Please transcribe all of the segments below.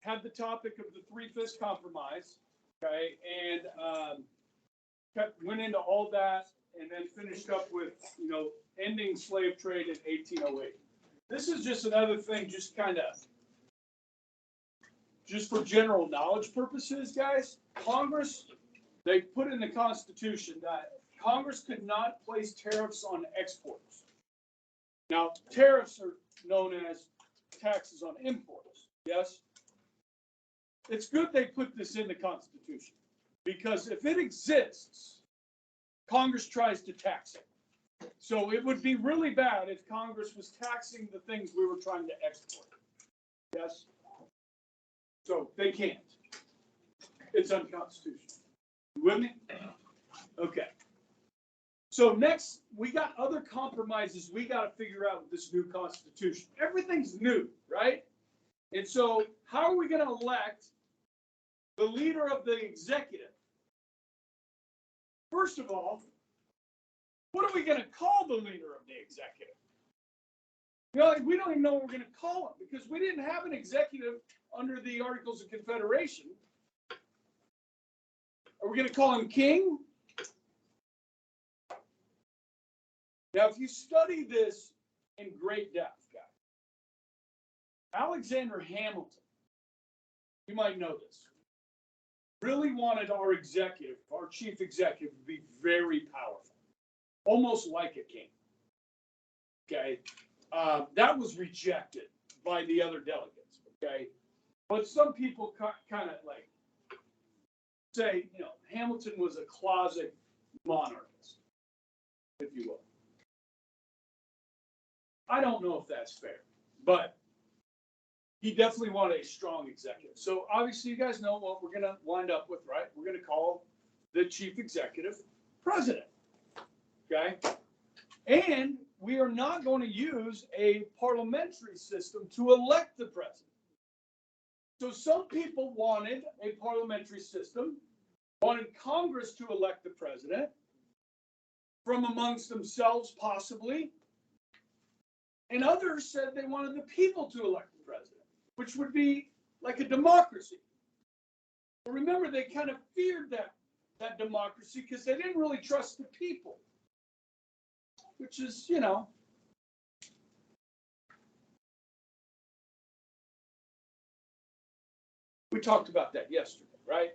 had the topic of the three-fifths compromise, okay, and went into all that, and then finished up with, ending slave trade in 1808. This is just another thing, just for general knowledge purposes, guys. Congress, they put in the Constitution that Congress could not place tariffs on exports. Now, tariffs are known as taxes on imports, yes? It's good they put this in the Constitution, because if it exists, Congress tries to tax it. So it would be really bad if Congress was taxing the things we were trying to export. Yes? So they can't. It's unconstitutional. You with me? Okay. So next, we got other compromises we got to figure out with this new Constitution. Everything's new, right? And so how are we going to elect the leader of the executive? First of all, what are we going to call the leader of the executive? We don't even know what we're going to call him, because we didn't have an executive under the Articles of Confederation. Are we going to call him king? Now, if you study this in great depth, guys, Alexander Hamilton, you might know this, really wanted our executive, our chief executive, to be very powerful, almost like a king. Okay, that was rejected by the other delegates. Okay, but some people kind of like say, Hamilton was a closet monarchist, if you will. I don't know if that's fair, but he definitely wanted a strong executive. So obviously you guys know what we're going to wind up with, right? We're going to call the chief executive president, okay? And we are not going to use a parliamentary system to elect the president. So some people wanted a parliamentary system, wanted Congress to elect the president from amongst themselves possibly, and others said they wanted the people to elect the president, which would be like a democracy. But remember, they kind of feared that democracy because they didn't really trust the people, which is, we talked about that yesterday, right?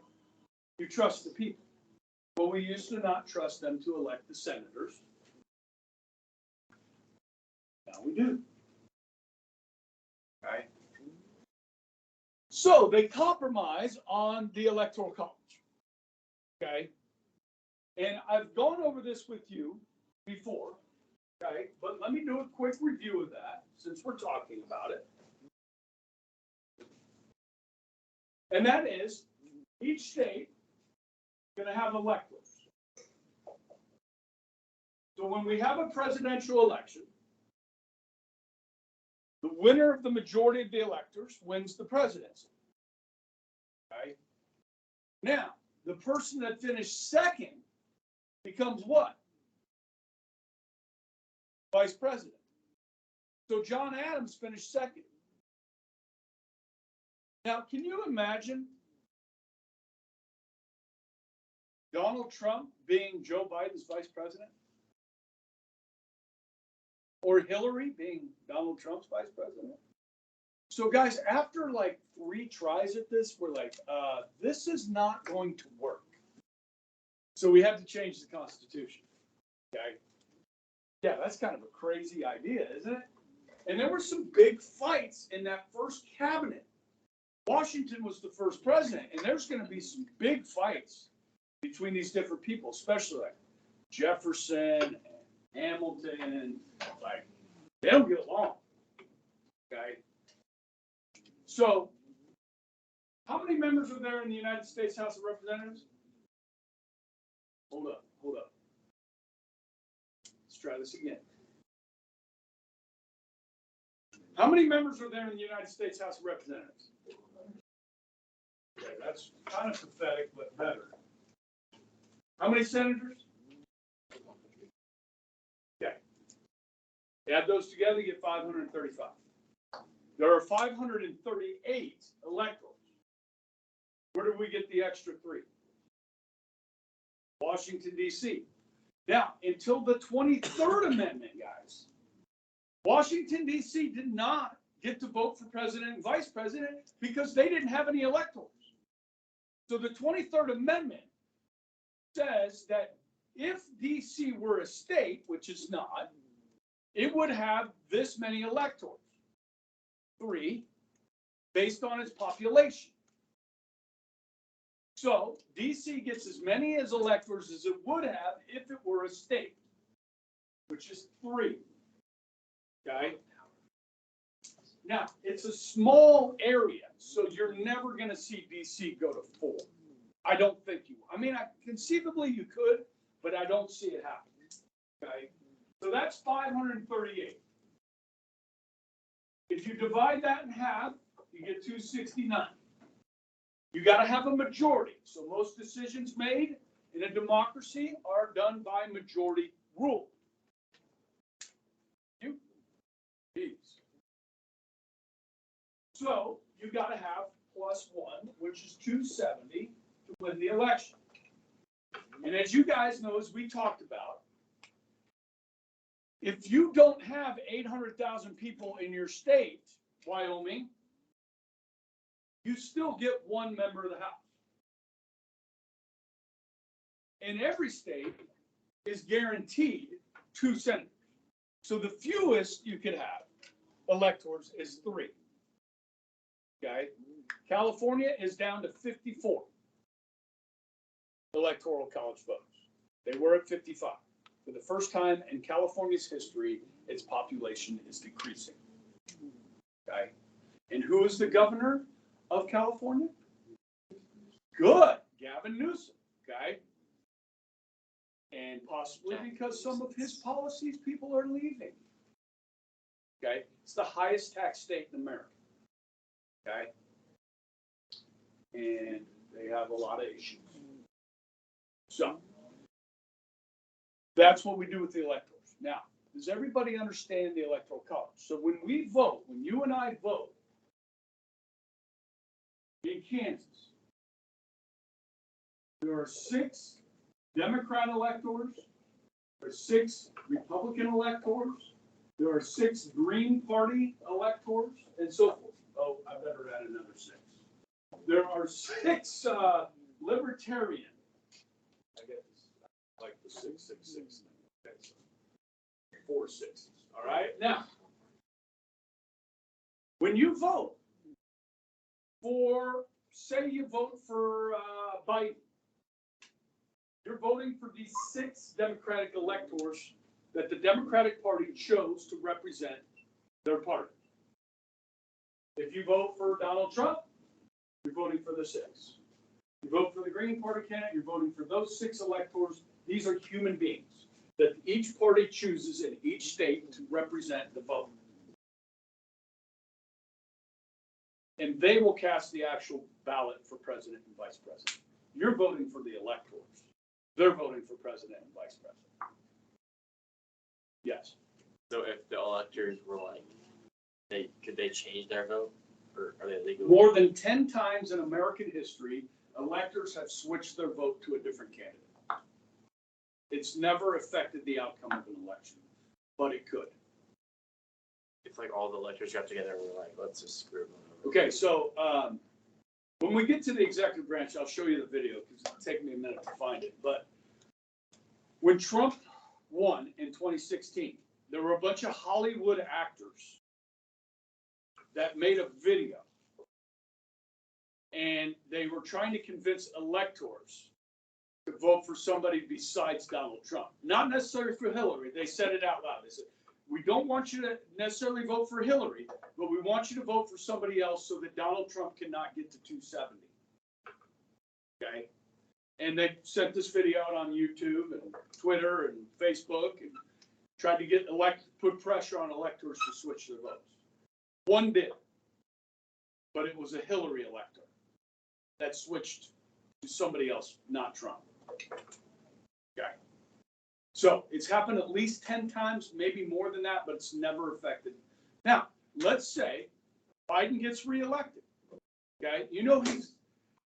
You trust the people. Well, we used to not trust them to elect the senators. Now we do. Right? So they compromise on the Electoral College. Okay? And I've gone over this with you before. Okay? But let me do a quick review of that since we're talking about it. And that is, each state is going to have electors. So when we have a presidential election, the winner of the majority of the electors wins the presidency. Okay? Now, the person that finished second becomes what? Vice president. So John Adams finished second. Now, can you imagine Donald Trump being Joe Biden's vice president? Or Hillary being Donald Trump's vice president? So guys, after like 3 tries at this, we're like, this is not going to work. So we had to change the Constitution. Okay. Yeah, that's kind of a crazy idea, isn't it? And there were some big fights in that first cabinet. Washington was the first president, and there's going to be some big fights between these different people, especially like Jefferson and Hamilton. Like, they don't get along. Okay. So, how many members are there in the United States House of Representatives? Hold up. Let's try this again. How many members are there in the United States House of Representatives? Okay, that's kind of pathetic, but better. How many senators? Okay. Add those together, you get 535. There are 538 electors. Where do we get the extra 3? Washington, D.C. Now, until the 23rd Amendment, guys, Washington, D.C. did not get to vote for president and vice president because they didn't have any electors. So the 23rd Amendment says that if D.C. were a state, which it's not, it would have this many electors, 3, based on its population. So D.C. gets as many as electors as it would have if it were a state, which is 3. Okay. Now, it's a small area, so you're never going to see D.C. go to 4. I don't think you. I mean, conceivably you could, but I don't see it happen. Okay. So that's 538. If you divide that in half, you get 269. You got to have a majority. So most decisions made in a democracy are done by majority rule. So you got to have +1, which is 270 to win the election. And as you guys know, as we talked about, if you don't have 800,000 people in your state, Wyoming, you still get 1 member of the House. And every state is guaranteed 2 senators. So the fewest you could have electors is 3. Okay. California is down to 54 electoral college votes. They were at 55. For the first time in California's history, its population is decreasing. Okay. And who is the governor of California? Good. Gavin Newsom. Okay. And possibly because some of his policies, people are leaving. Okay. It's the highest tax state in America. Okay. And they have a lot of issues. So that's what we do with the electors. Now, does everybody understand the electoral college? So when we vote, when you and I vote in Kansas, there are 6 Democrat electors, there are 6 Republican electors, there are 6 Green Party electors, and so forth. Oh, I better add another 6. There are 6 libertarian. I guess like the 666. Okay, so 4 6s. All right. Now, when you vote for, say, you vote for Biden, you're voting for these 6 Democratic electors that the Democratic Party chose to represent their party. If you vote for Donald Trump, you're voting for the 6. You vote for the Green Party candidate, you're voting for those 6 electors. These are human beings that each party chooses in each state to represent the vote. And they will cast the actual ballot for president and vice president. You're voting for the electors. They're voting for president and vice president. Yes. So if the electors were like, could they change their vote, or are they legal? More than 10 times in American history, electors have switched their vote to a different candidate. It's never affected the outcome of an election, but it could. It's like all the electors got together and were like, let's just screw them over. Okay, so when we get to the executive branch, I'll show you the video because it'll take me a minute to find it. But when Trump won in 2016, there were a bunch of Hollywood actors that made a video, and they were trying to convince electors to vote for somebody besides Donald Trump. Not necessarily for Hillary. They said it out loud. They said, we don't want you to necessarily vote for Hillary, but we want you to vote for somebody else so that Donald Trump cannot get to 270. Okay? And they sent this video out on YouTube and Twitter and Facebook and tried to get put pressure on electors to switch their votes. One did, but it was a Hillary elector that switched to somebody else, not Trump. Okay. So it's happened at least 10 times, maybe more than that, but it's never affected. Now, let's say Biden gets reelected. Okay, you know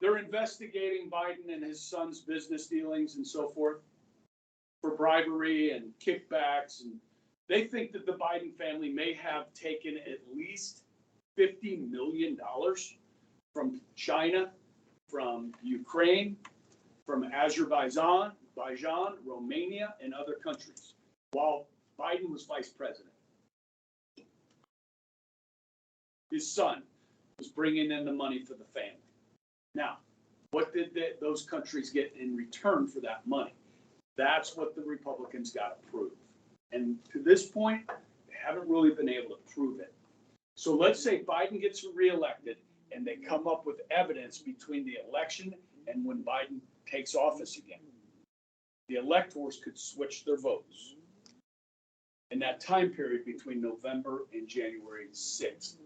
they're investigating Biden and his son's business dealings and so forth for bribery and kickbacks, and they think that the Biden family may have taken at least $50 million from China, from Ukraine, from Azerbaijan, Romania, and other countries, while Biden was vice president. His son was bringing in the money for the family. Now, what did those countries get in return for that money? That's what the Republicans got to prove. And to this point, they haven't really been able to prove it. So let's say Biden gets reelected and they come up with evidence between the election and when Biden takes office again. The electors could switch their votes in that time period between November and January 6th.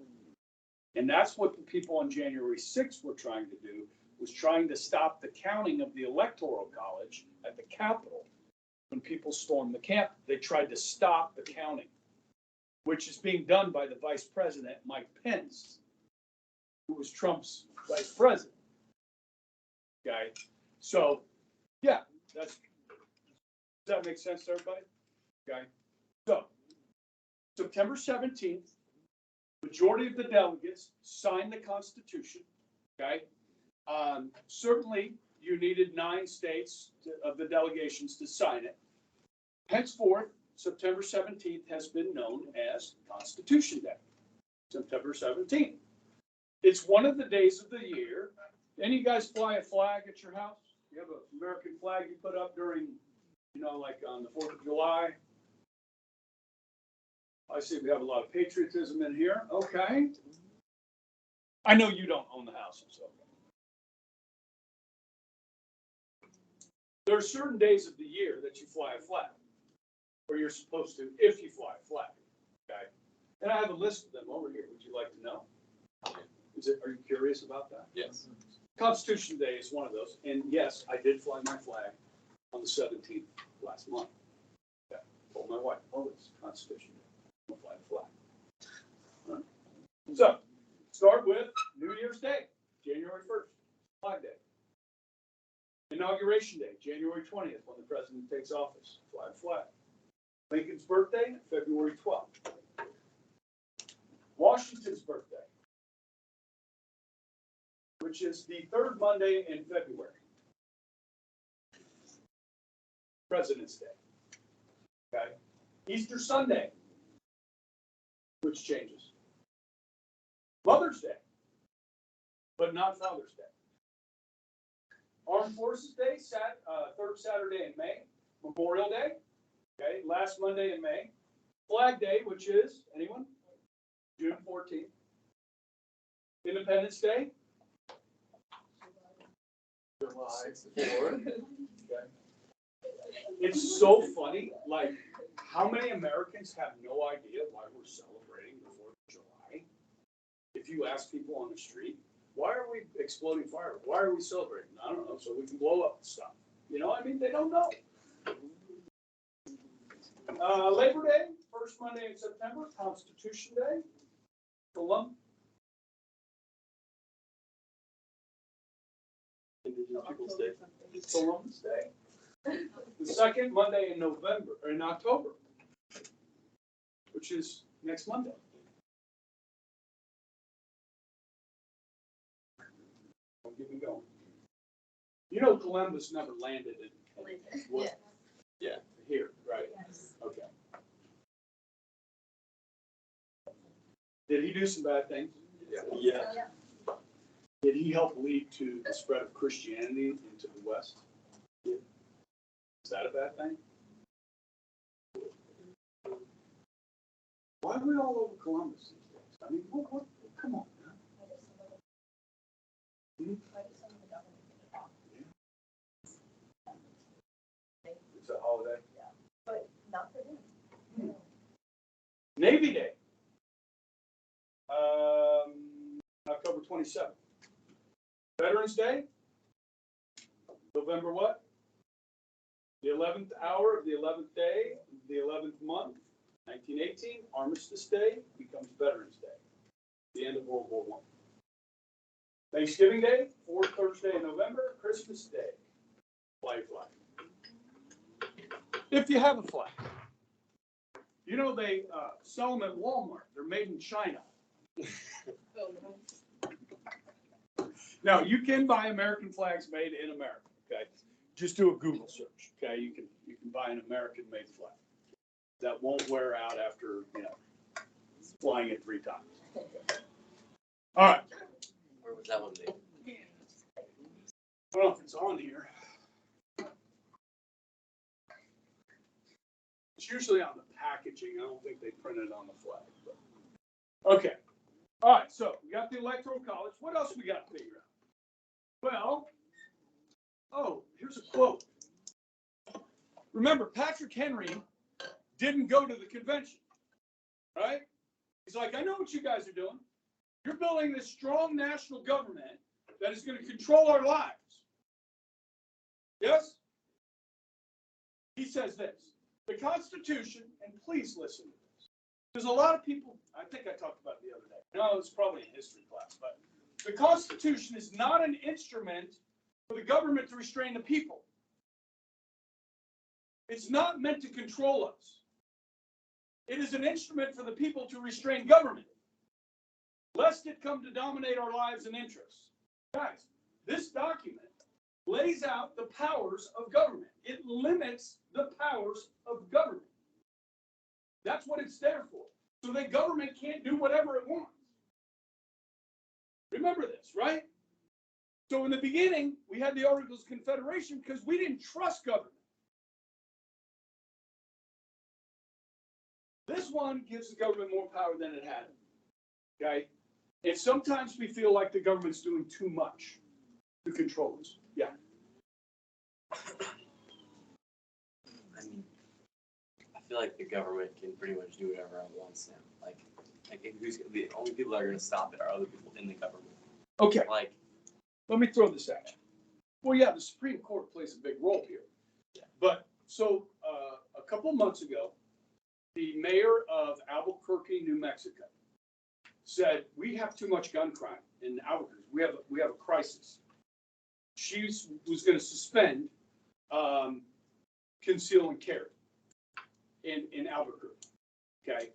And that's what the people on January 6th were trying to do, was trying to stop the counting of the Electoral College at the Capitol. When people stormed the Capitol, they tried to stop the counting, which is being done by the Vice President, Mike Pence, who was Trump's Vice President. Okay, so, yeah, does that make sense to everybody? Okay, so, September 17th, majority of the delegates signed the Constitution, okay? Certainly, you needed 9 states of the delegations to sign it. Henceforth, September 17th has been known as Constitution Day, September 17th. It's one of the days of the year. Any you guys fly a flag at your house? You have an American flag you put up during, like on the 4th of July? I see we have a lot of patriotism in here. Okay. I know you don't own the house, so. There are certain days of the year that you fly a flag, or you're supposed to, if you fly a flag. Okay. And I have a list of them over here. Would you like to know? Are you curious about that? Yes. Constitution Day is one of those. And yes, I did fly my flag on the 17th last month. Okay. Told my wife, oh, it's Constitution Day. We'll fly the flag. All right. So, start with New Year's Day, January 1st, Flag Day. Inauguration Day, January 20th, when the president takes office, fly the flag. Lincoln's birthday, February 12th. Washington's birthday, which is the 3rd Monday in February. President's Day. Okay. Easter Sunday, which changes. Mother's Day, but not Father's Day. Armed Forces Day, 3rd Saturday in May. Memorial Day, okay, last Monday in May. Flag Day, which is, anyone? June 14th. Independence Day, July 4th. Okay. It's so funny, like, how many Americans have no idea why we're celebrating the 4th of July? If you ask people on the street, why are we exploding fire? Why are we celebrating? I don't know, so we can blow up stuff. They don't know. Labor Day, 1st Monday in September, Constitution Day, Columbus. Indigenous Peoples Day. Columbus Day. The 2nd Monday in October, which is next Monday. Don't get me going. Columbus never landed in Yeah. Here, right? Yes. Okay. Did he do some bad things? Yeah. Did he help lead to the spread of Christianity into the West? Yeah. Is that a bad thing? Why are we all over Columbus these days? I mean, what? Come on, man. It's a holiday. But not for them. Navy Day. October 27th. Veterans Day. November what? The 11th hour of the 11th day, the 11th month, 1918. Armistice Day becomes Veterans Day. The end of World Thanksgiving Day, fourth Thursday in November, Christmas Day, fly a flag. If you have a flag. You know, they sell them at Walmart. They're made in China. Now, you can buy American flags made in America, okay? Just do a Google search, okay? You can buy an American-made flag that won't wear out after, flying it 3 times. All right. Where was that one made? I don't know if it's on here. It's usually on the packaging. I don't think they print it on the flag. But. Okay. All right. So we got the Electoral College. What else we got to figure out? Well, here's a quote. Remember, Patrick Henry didn't go to the convention, right? He's like, I know what you guys are doing. You're building this strong national government that is going to control our lives. Yes? He says this, the Constitution, and please listen to this, because a lot of people, I think I talked about it the other day. No, it's probably in history class, but the Constitution is not an instrument for the government to restrain the people. It's not meant to control us. It is an instrument for the people to restrain government, lest it come to dominate our lives and interests. Guys, this document lays out the powers of government. It limits the powers of government. That's what it's there for. So that government can't do whatever it wants. Remember this, right? So in the beginning, we had the Articles of Confederation because we didn't trust government. This one gives the government more power than it had. Okay? And sometimes we feel like the government's doing too much to control us. Yeah. I mean, I feel like the government can pretty much do whatever it wants now. Like who's the only people that are going to stop it are other people in the government. Okay. Like, let me throw this at you. Well, yeah, the Supreme Court plays a big role here. Yeah. But so a couple months ago, the mayor of Albuquerque, New Mexico, said we have too much gun crime in Albuquerque. We have a crisis. She was going to suspend conceal and carry in Albuquerque. Okay.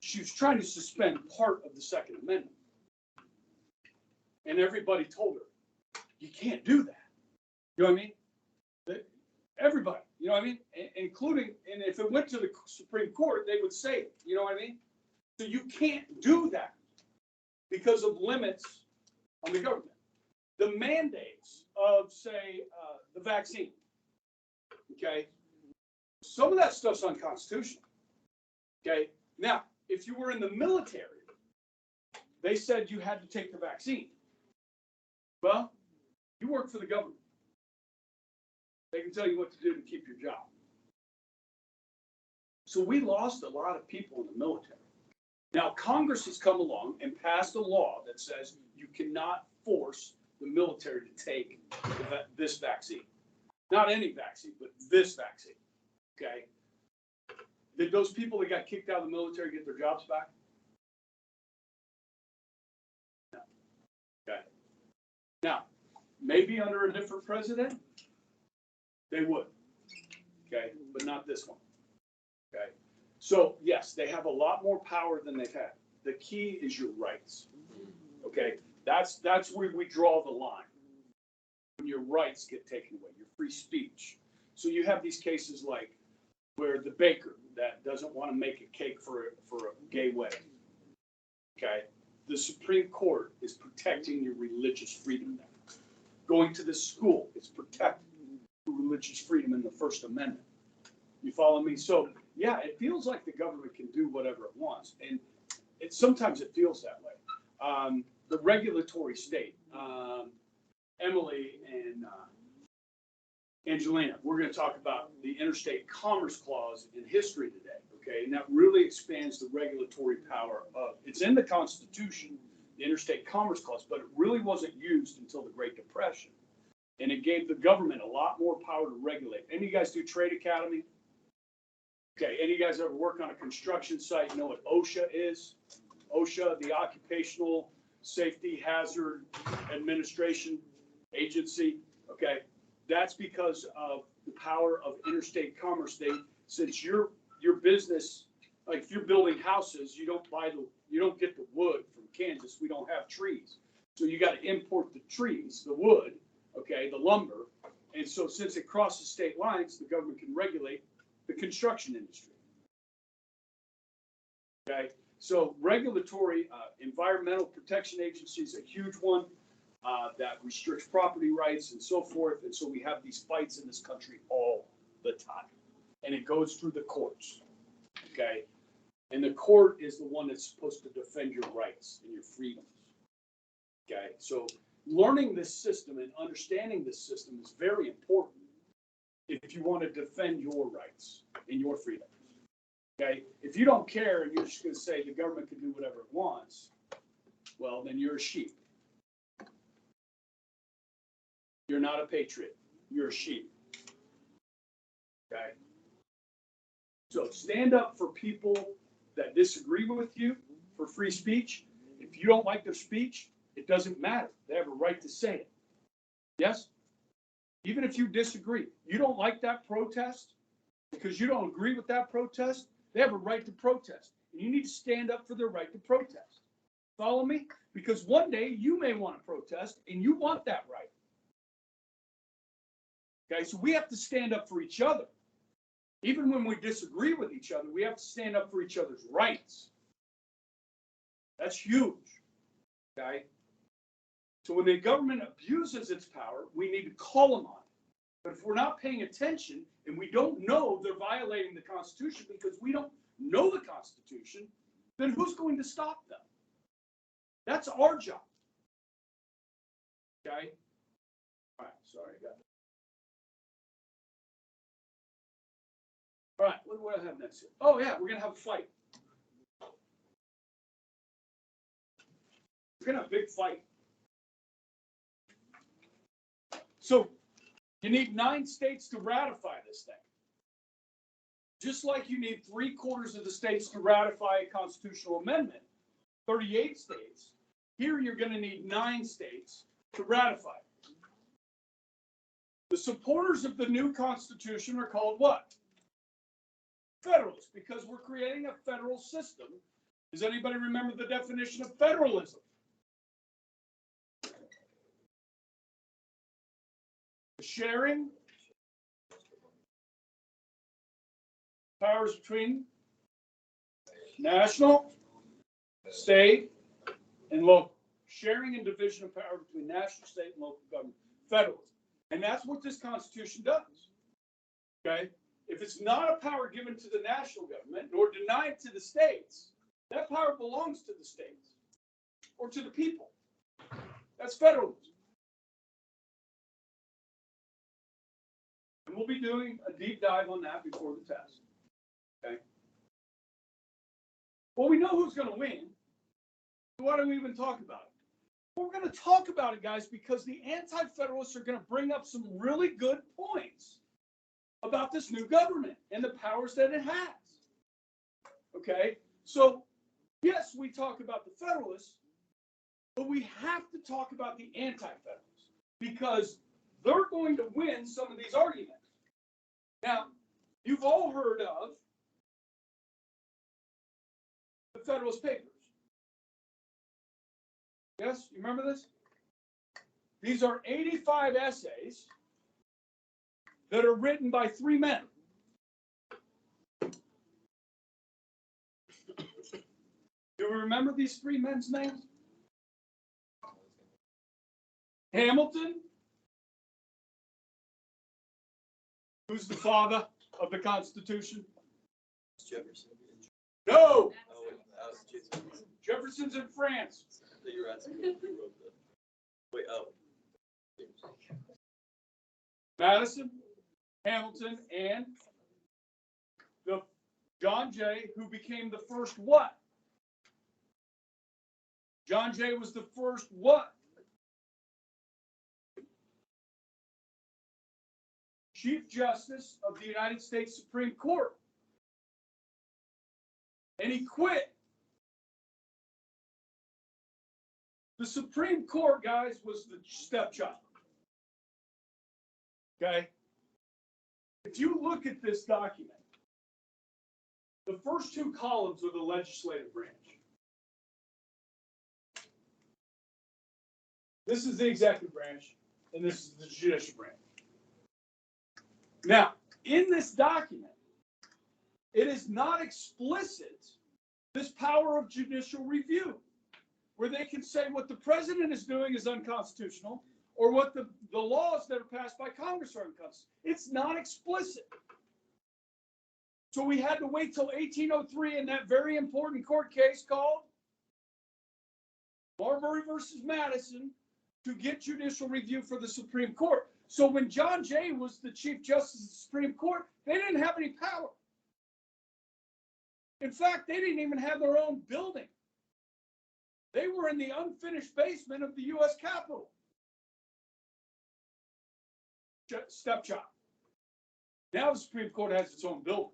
She was trying to suspend part of the Second Amendment. And everybody told her, you can't do that. You know what I mean? Everybody, you know what I mean? Including, and if it went to the Supreme Court, they would say it. You know what I mean? So you can't do that because of limits on the government. The mandates of, say, the vaccine, okay? Some of that stuff's unconstitutional, okay? Now, if you were in the military, they said you had to take the vaccine. Well, you work for the government. They can tell you what to do to keep your job. So we lost a lot of people in the military. Now, Congress has come along and passed a law that says you cannot force the military to take this vaccine. Not any vaccine, but this vaccine. Okay? Did those people that got kicked out of the military get their jobs back? No. Okay. Now, maybe under a different president, they would. Okay? But not this one. Okay? So, yes, they have a lot more power than they've had. The key is your rights. Okay? That's where we draw the line. When your rights get taken away, your free speech. So you have these cases like where the baker that doesn't want to make a cake for a gay wedding. Okay? The Supreme Court is protecting your religious freedom there. Going to this school is protecting religious freedom in the First Amendment. You follow me? So, yeah, it feels like the government can do whatever it wants. And sometimes it feels that way. The regulatory state, Emily and Angelina, we're going to talk about the Interstate Commerce Clause in history today, okay? And that really expands the regulatory power of, it's in the Constitution, the Interstate Commerce Clause, but it really wasn't used until the Great Depression. And it gave the government a lot more power to regulate. Any of you guys do Trade Academy? Okay, any of you guys ever work on a construction site, you know what OSHA is? OSHA, the Occupational Safety Hazard Administration Agency, okay? That's because of the power of interstate commerce. Since your business, like if you're building houses, you don't get the wood from Kansas. We don't have trees. So you got to import the trees, the wood, okay, the lumber. And so since it crosses state lines, the government can regulate the construction industry. Okay, so regulatory, environmental protection agency is a huge one that restricts property rights and so forth. And so we have these fights in this country all the time. And it goes through the courts, okay? And the court is the one that's supposed to defend your rights and your freedoms, okay? So learning this system and understanding this system is very important if you want to defend your rights and your freedoms. Okay, if you don't care and you're just going to say the government can do whatever it wants, well, then you're a sheep. You're not a patriot. You're a sheep. Okay? So stand up for people that disagree with you for free speech. If you don't like their speech, it doesn't matter. They have a right to say it. Yes? Even if you disagree, you don't like that protest because you don't agree with that protest, they have a right to protest. And you need to stand up for their right to protest. Follow me? Because one day you may want to protest and you want that right. Okay, so we have to stand up for each other. Even when we disagree with each other, we have to stand up for each other's rights. That's huge. Okay? So when the government abuses its power, we need to call them on it. But if we're not paying attention and we don't know they're violating the Constitution because we don't know the Constitution, then who's going to stop them? That's our job. Okay? All right, sorry, I got it. All right, what do I have next here? Oh, yeah, we're going to have a fight. We're going to have a big fight. So, you need 9 states to ratify this thing. Just like you need 3/4 of the states to ratify a constitutional amendment, 38 states, here you're going to need 9 states to ratify it. The supporters of the new Constitution are called what? Federalists, because we're creating a federal system. Does anybody remember the definition of federalism? The sharing powers between national, state, and local. Sharing and division of power between national, state, and local government. Federalism. And that's what this Constitution does. Okay? If it's not a power given to the national government nor denied to the states, that power belongs to the states or to the people. That's federalism. And we'll be doing a deep dive on that before the test. Okay? Well, we know who's going to win. So why do we even talk about it? Well, we're going to talk about it, guys, because the anti-federalists are going to bring up some really good points about this new government and the powers that it has. Okay? So, yes, we talk about the federalists, but we have to talk about the anti-federalists because they're going to win some of these arguments. Now, you've all heard of the Federalist Papers. Yes, you remember this? These are 85 essays that are written by 3 men. Do we remember these 3 men's names? Hamilton, who's the father of the Constitution? Jefferson. No! Oh, that was Jason. Jefferson's in France. That you were asking who wrote that. Wait, oh. Madison, Hamilton, and the John Jay, who became the first what? John Jay was the first what? Chief Justice of the United States Supreme Court. And he quit. The Supreme Court, guys, was the stepchild. Okay? If you look at this document, the first two columns are the legislative branch. This is the executive branch, and this is the judicial branch. Now, in this document, it is not explicit, this power of judicial review, where they can say what the president is doing is unconstitutional, or what the laws that are passed by Congress are unconstitutional. It's not explicit. So we had to wait till 1803 in that very important court case called Marbury versus Madison to get judicial review for the Supreme Court. So when John Jay was the Chief Justice of the Supreme Court, they didn't have any power. In fact, they didn't even have their own building. They were in the unfinished basement of the U.S. Capitol. Stepchild. Now the Supreme Court has its own building.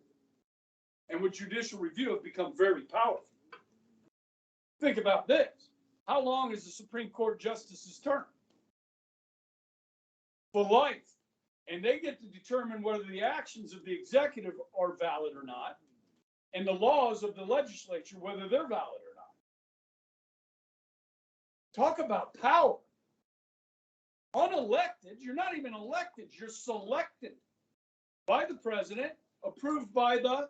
And with judicial review, it's become very powerful. Think about this. How long is the Supreme Court justice's term? For life. And they get to determine whether the actions of the executive are valid or not, and the laws of the legislature, whether they're valid or not. Talk about power. Unelected, you're not even elected, you're selected by the president, approved by the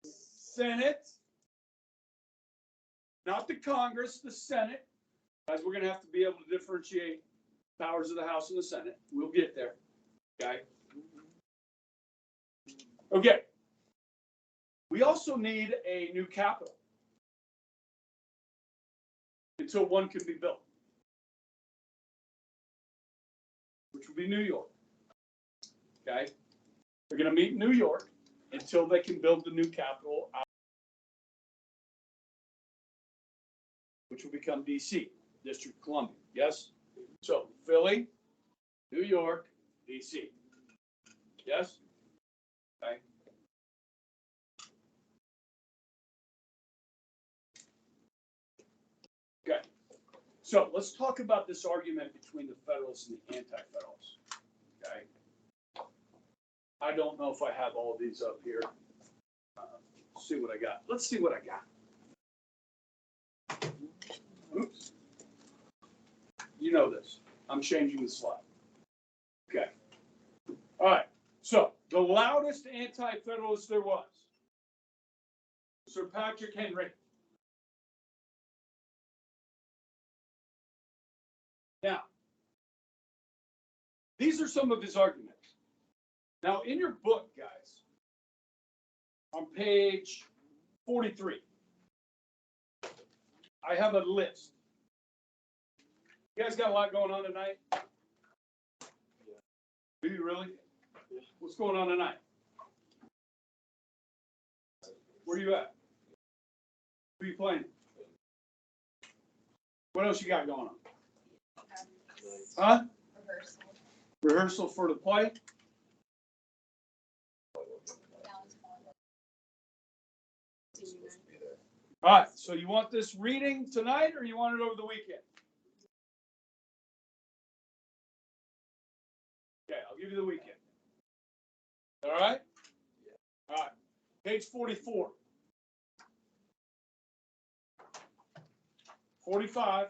Senate, not the Congress, the Senate. Guys, we're going to have to be able to differentiate powers of the House and the Senate. We'll get there. Okay. Okay. We also need a new capital until one can be built, which will be New York. Okay. They're going to meet in New York until they can build the new capital, which will become DC, District of Columbia. Yes? So Philly, New York, DC. Yes? Okay. Okay. So let's talk about this argument between the Federalists and the Anti-Federalists. Okay. I don't know if I have all of these up here. Let's see what I got. Let's see what I got. Oops. You know this. I'm changing the slide. Okay. All right. So the loudest anti-federalist there was, Sir Patrick Henry. Now, these are some of his arguments. Now, in your book, guys, on page 43, I have a list. You guys got a lot going on tonight? Do you really? What's going on tonight? Where are you at? Who are you playing? What else you got going on? Huh? Rehearsal. Rehearsal for the play? All right, so you want this reading tonight or you want it over the weekend? Okay, I'll give you the weekend. All right? All right, page 44. 45,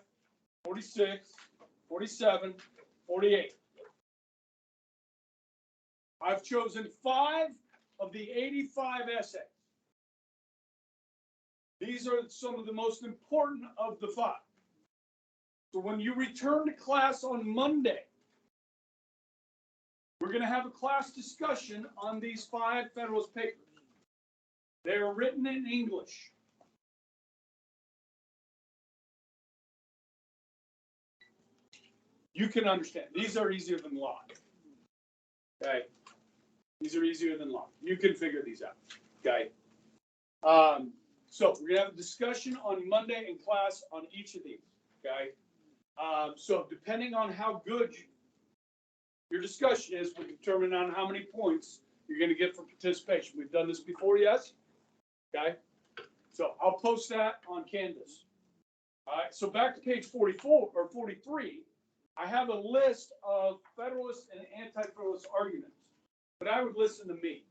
46, 47, 48. I've chosen 5 of the 85 essays. These are some of the most important of the 5. So when you return to class on Monday, we're going to have a class discussion on these 5 Federalist papers. They are written in English. You can understand. These are easier than law. Okay? These are easier than law. You can figure these out. Okay? So we're going to have a discussion on Monday in class on each of these. Okay? So depending on how good your discussion is, will determine on how many points you're going to get for participation. We've done this before, yes? Okay? So I'll post that on Canvas. All right, so back to page 44 or 43, I have a list of Federalist and Anti-Federalist arguments, but I would listen to me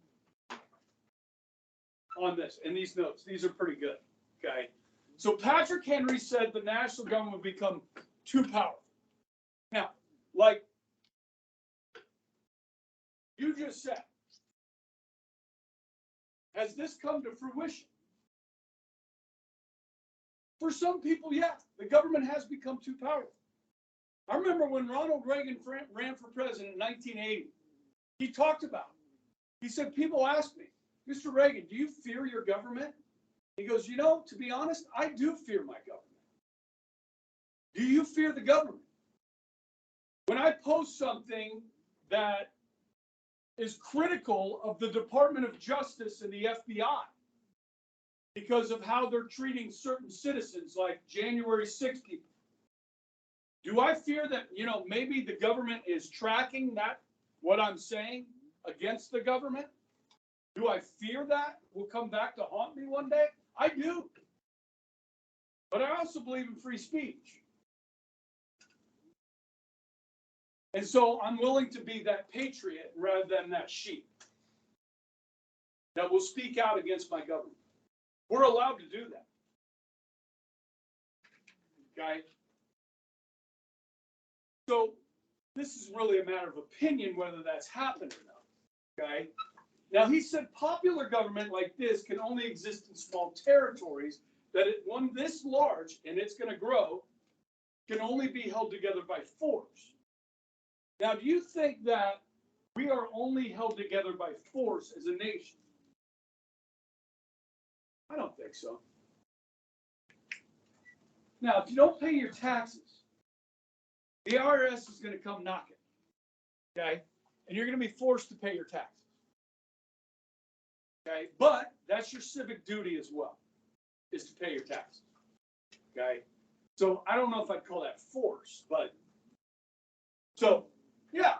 on this, and these notes, these are pretty good, okay? So Patrick Henry said the national government would become too powerful. Now, like you just said, has this come to fruition? For some people, yeah, the government has become too powerful. I remember when Ronald Reagan ran for president in 1980, he talked about it. He said, people ask me, Mr. Reagan, do you fear your government? He goes, you know, to be honest, I do fear my government. Do you fear the government? When I post something that is critical of the Department of Justice and the FBI because of how they're treating certain citizens, like January 6th people, do I fear that, you know, maybe the government is tracking that, what I'm saying, against the government? Do I fear that will come back to haunt me one day? I do. But I also believe in free speech. And so I'm willing to be that patriot rather than that sheep that will speak out against my government. We're allowed to do that. Okay? So this is really a matter of opinion whether that's happened or not. Okay? Now he said popular government like this can only exist in small territories, that one this large, and it's going to grow, can only be held together by force. Now, do you think that we are only held together by force as a nation? I don't think so. Now, if you don't pay your taxes, the IRS is going to come knocking, okay? And you're going to be forced to pay your taxes, okay? But that's your civic duty as well, is to pay your taxes, okay? So I don't know if I'd call that force, but so, yeah,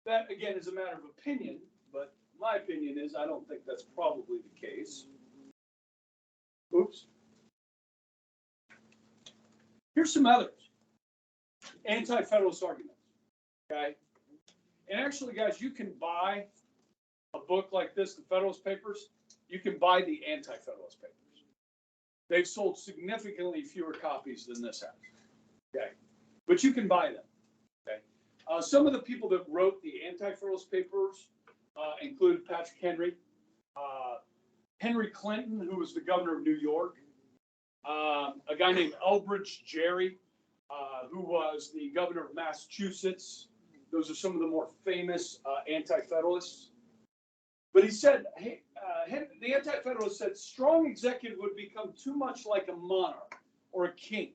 that again is a matter of opinion, but my opinion is I don't think that's probably the case. Oops. Here's some others. Anti-Federalist arguments, okay? And actually, guys, you can buy a book like this, the Federalist Papers. You can buy the Anti-Federalist Papers. They've sold significantly fewer copies than this has, okay? But you can buy them, okay? Some of the people that wrote the Anti-Federalist Papers included Patrick Henry, Henry Clinton, who was the governor of New York, a guy named Elbridge Gerry, who was the governor of Massachusetts. Those are some of the more famous anti-federalists. But he said, hey, the anti-federalist said, strong executive would become too much like a monarch or a king.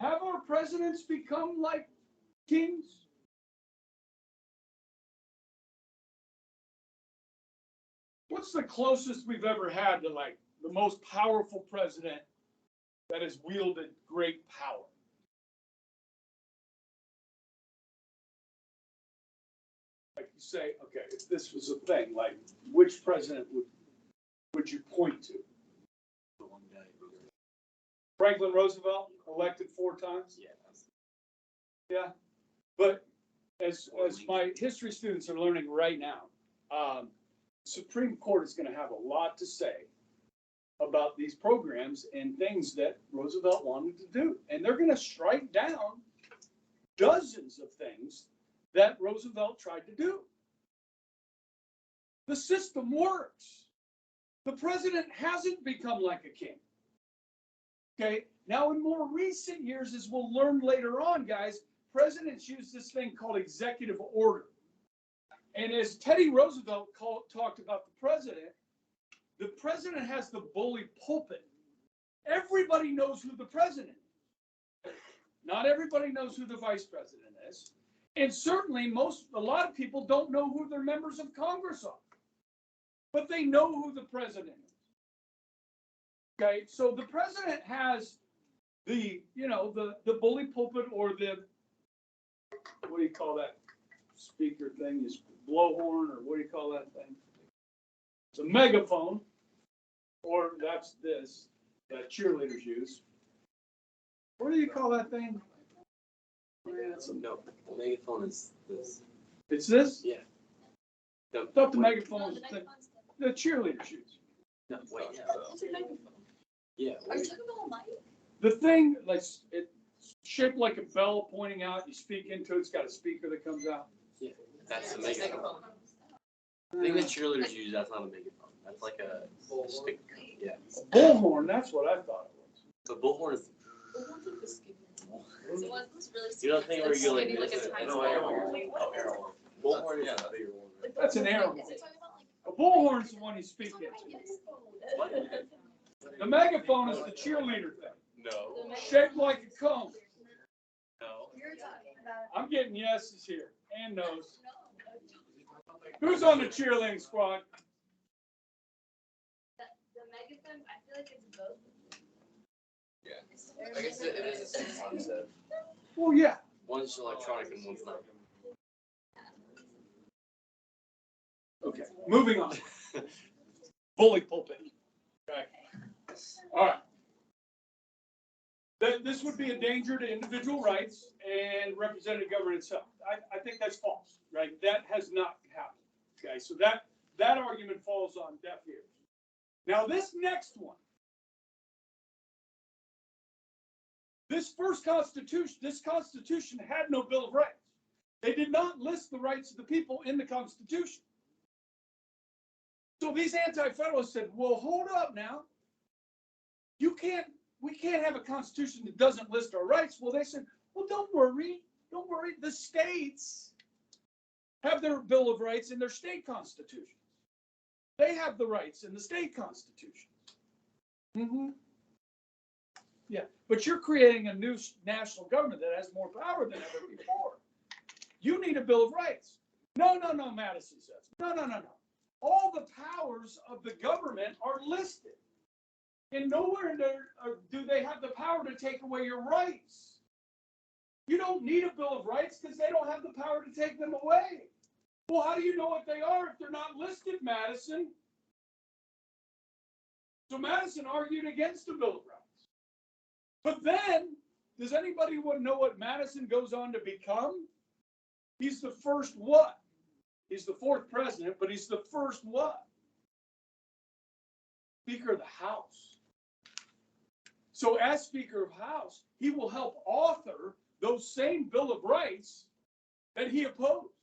Have our presidents become like kings? What's the closest we've ever had to like the most powerful president that has wielded great power? Like you say, okay, if this was a thing, like which president would you point to? The one guy. Franklin Roosevelt, elected 4 times. Yeah. Yeah, but as my history students are learning right now, the Supreme Court is going to have a lot to say about these programs and things that Roosevelt wanted to do, and they're going to strike down dozens of things that Roosevelt tried to do. The system works. The president hasn't become like a king. Okay, now in more recent years, as we'll learn later on, guys, presidents use this thing called executive order. And as Teddy Roosevelt talked about the president has the bully pulpit. Everybody knows who the president is. Not everybody knows who the vice president is. And certainly a lot of people don't know who their members of Congress are. But they know who the president is. Okay, so the president has the bully pulpit, or the, what do you call that? speaker thing, you blowhorn, or what do you call that thing? It's a megaphone, or that's this, that cheerleaders use. What do you call that thing? No, the megaphone is this. It's this? Yeah. I thought the megaphone was the thing the cheerleaders use. No, wait, yeah. What's a megaphone? Yeah. Are you talking about a mic? The thing, like, it's shaped like a bell pointing out, you speak into it, it's got a speaker that comes out. Yeah, that's the megaphone. The thing that cheerleaders use, that's not a megaphone. That's like a stick. Yeah. Bullhorn, that's what I thought it was. The bullhorn is. So what was really You don't think we're going maybe like a this? tiny No, air horn. Oh, air horn. Bullhorn is a bigger one. That's an air horn. Is it talking about like? A bullhorn's the one you speak into. What? The megaphone is the cheerleader thing, No. shaped like a cone. No. You're talking about. I'm getting yeses here and no's. Who's on the cheerleading squad? The megaphone, I feel like it's both. Yeah. I guess it is the same concept. Well, yeah. One's electronic and one's not. Okay, moving on. Bully pulpit. Okay. All right. This would be a danger to individual rights and representative government itself. I think that's false, right? That has not happened. Okay, so that argument falls on deaf ears. Now this next one. This Constitution had no Bill of Rights. They did not list the rights of the people in the Constitution. So these anti-federalists said, well, hold up now. We can't have a constitution that doesn't list our rights. Well, they said, well, don't worry. The states have their Bill of Rights in their state constitutions. They have the rights in the state constitutions. Mm-hmm. Yeah, but you're creating a new national government that has more power than ever before. You need a Bill of Rights. No, Madison says. No. All the powers of the government are listed. And nowhere in there do they have the power to take away your rights. You don't need a Bill of Rights because they don't have the power to take them away. Well, how do you know what they are if they're not listed, Madison? So Madison argued against the Bill of Rights. But then, does anybody want to know what Madison goes on to become? He's the first what? He's the fourth president, but he's the first what? Speaker of the House. So as Speaker of House, he will help author those same Bill of Rights that he opposed.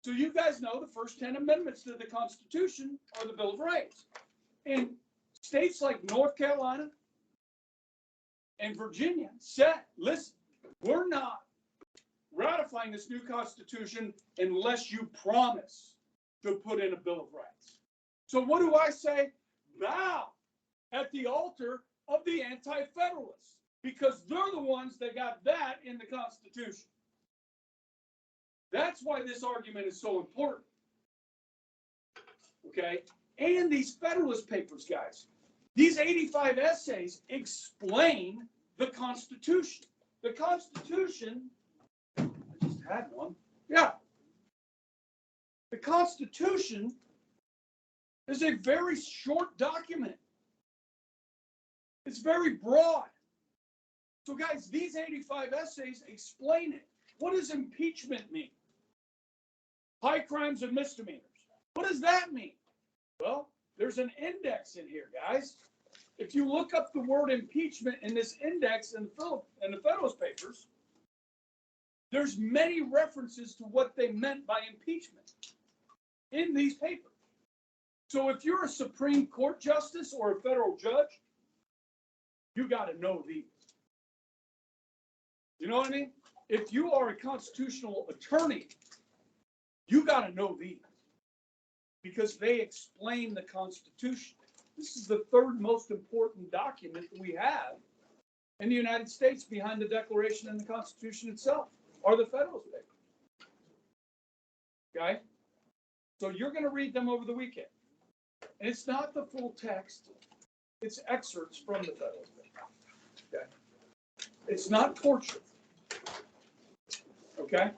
So you guys know the first 10 amendments to the Constitution are the Bill of Rights. And states like North Carolina and Virginia said, listen, we're not ratifying this new Constitution unless you promise to put in a Bill of Rights. So what do I say? Bow at the altar of the anti-federalists, because they're the ones that got that in the Constitution. That's why this argument is so important. Okay? And these Federalist Papers, guys, these 85 essays explain the Constitution. The Constitution, I just had one. Yeah. The Constitution is a very short document. It's very broad. So guys, these 85 essays explain it. What does impeachment mean? High crimes and misdemeanors. What does that mean? Well, there's an index in here, guys. If you look up the word impeachment in this index in the Federalist Papers, there's many references to what they meant by impeachment in these papers. So if you're a Supreme Court justice or a federal judge, you got to know these. You know what I mean? If you are a constitutional attorney, you got to know these because they explain the Constitution. This is the third most important document that we have in the United States behind the Declaration and the Constitution itself, are the Federalist Papers. Okay? So you're going to read them over the weekend. And it's not the full text. It's excerpts from the Federalist Papers. Okay? It's not torture. Okay?